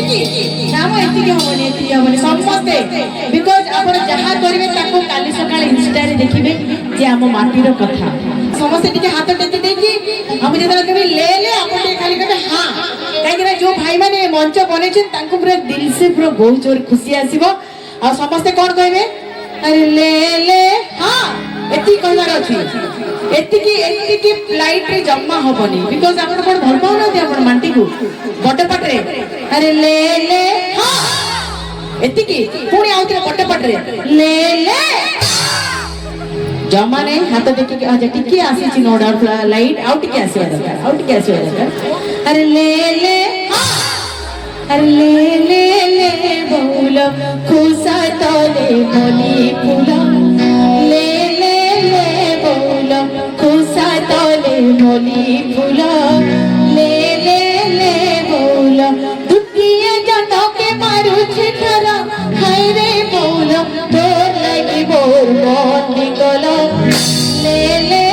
এতিকি নাম এতিকি হবনি সমস্তে বিকজ আপন যাহা করিবে তাকে কালি সকালে ইনস্টারে দেখিবে যে আম মাটির কথা সমস্তে টিকে হাত টেকি দেখি আমি যেতবে কবি লে লে আপন টিকে খালি কবে হ্যাঁ কাইকি না যে ভাই মানে মঞ্চ বনেছেন তাঙ্কু পুরা দিল সে পুরা বহুত জোর খুশি আসিব আর সমস্তে কোন কইবে আরে লে লে হ্যাঁ এতি কইবার আছে এতিকি লাইট রে জমা হবনি বিকজ আপন কোন ভাল পাও না দি আপন মাটি কো বড় পটরে আরে লে লে হ্যাঁ এতিকি পুনি আউতরে বড় পটরে লে লে जमा नहीं हाथ देखिए अच्छा टिके आसी नो डाउट लाइट आउट के आसी दरकार आउट के आसी दरकार अरे ले ले बोल खुशा तले मनी फूल ले बोल खुशा तले मनी फूल ले बोल दुखिए जन के मारू छेखरा हाय रे बोल तोर लगी बोल मन गलो ले ले